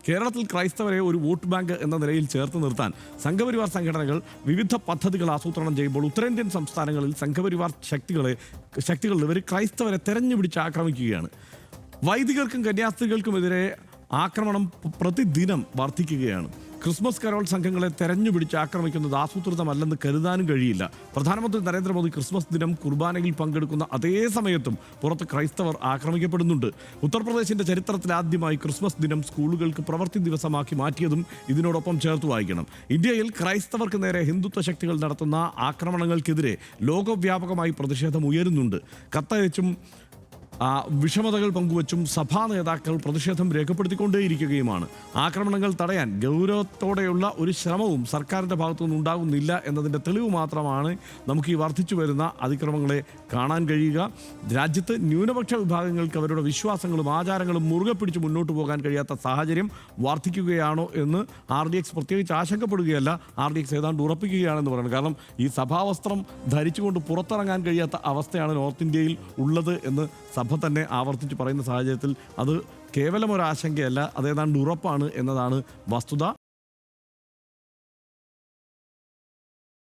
കേരളത്തിൽ ക്രൈസ്തവരെ ഒരു വോട്ട് ബാങ്ക് എന്ന നിലയിൽ ചേർത്ത് നിർത്താൻ സംഘപരിവാർ സംഘടനകൾ വിവിധ പദ്ധതികൾ ആസൂത്രണം ചെയ്യുമ്പോൾ ഉത്തരേന്ത്യൻ സംസ്ഥാനങ്ങളിൽ സംഘപരിവാർ ശക്തികൾ ഇവർ ക്രൈസ്തവരെ തെരഞ്ഞുപിടിച്ച് ആക്രമിക്കുകയാണ്. വൈദികർക്കും കന്യാസ്ത്രീകൾക്കുമെതിരെ ആക്രമണം പ്രതിദിനം വർദ്ധിക്കുകയാണ്. ക്രിസ്മസ് കരോൾ സംഘങ്ങളെ തെരഞ്ഞുപിടിച്ച് ആക്രമിക്കുന്നത് ആസൂത്രിതമല്ലെന്ന് കരുതാനും കഴിയില്ല. പ്രധാനമന്ത്രി നരേന്ദ്രമോദി ക്രിസ്മസ് ദിനം കുർബാനയിൽ പങ്കെടുക്കുന്ന അതേ സമയത്തും പുറത്ത് ക്രൈസ്തവർ ആക്രമിക്കപ്പെടുന്നുണ്ട്. ഉത്തർപ്രദേശിന്റെ ചരിത്രത്തിൽ ആദ്യമായി ക്രിസ്മസ് ദിനം സ്കൂളുകൾക്ക് പ്രവൃത്തി ദിവസമാക്കി മാറ്റിയതും ഇതിനോടൊപ്പം ചേർത്ത് വായിക്കണം. ഇന്ത്യയിൽ ക്രൈസ്തവർക്ക് നേരെ ഹിന്ദുത്വ ശക്തികൾ നടത്തുന്ന ആക്രമണങ്ങൾക്കെതിരെ ലോകവ്യാപകമായി പ്രതിഷേധം ഉയരുന്നുണ്ട്. കത്തയച്ചും വിഷമതകൾ പങ്കുവച്ചും സഭാ നേതാക്കൾ പ്രതിഷേധം രേഖപ്പെടുത്തിക്കൊണ്ടേയിരിക്കുകയുമാണ്. ആക്രമണങ്ങൾ തടയാൻ ഗൗരവത്തോടെയുള്ള ഒരു ശ്രമവും സർക്കാരിൻ്റെ ഭാഗത്തുനിന്ന് ഉണ്ടാകുന്നില്ല എന്നതിൻ്റെ തെളിവ് മാത്രമാണ് നമുക്ക് ഈ വർദ്ധിച്ചു വരുന്ന അതിക്രമങ്ങളെ കാണാൻ കഴിയുക. രാജ്യത്ത് ന്യൂനപക്ഷ വിഭാഗങ്ങൾക്ക് അവരുടെ വിശ്വാസങ്ങളും ആചാരങ്ങളും മുറുകെ പിടിച്ച് മുന്നോട്ട് പോകാൻ കഴിയാത്ത സാഹചര്യം വർദ്ധിക്കുകയാണോ എന്ന് RDX പ്രത്യേകിച്ച് ആശങ്കപ്പെടുകയല്ല, RDX ഏതാണ്ട് ഉറപ്പിക്കുകയാണെന്ന് പറയുന്നത്. കാരണം ഈ സഭാവസ്ത്രം ധരിച്ചുകൊണ്ട് പുറത്തിറങ്ങാൻ കഴിയാത്ത അവസ്ഥയാണ് നോർത്ത് ഇന്ത്യയിൽ ഉള്ളത് എന്ന് സഭ തന്നെ ആവർത്തിച്ച് പറയുന്ന സാഹചര്യത്തിൽ അത് കേവലം ഒരു ആശങ്കയല്ല, അതേതാണ്ട് ഉറപ്പാണ് എന്നതാണ് വസ്തുത.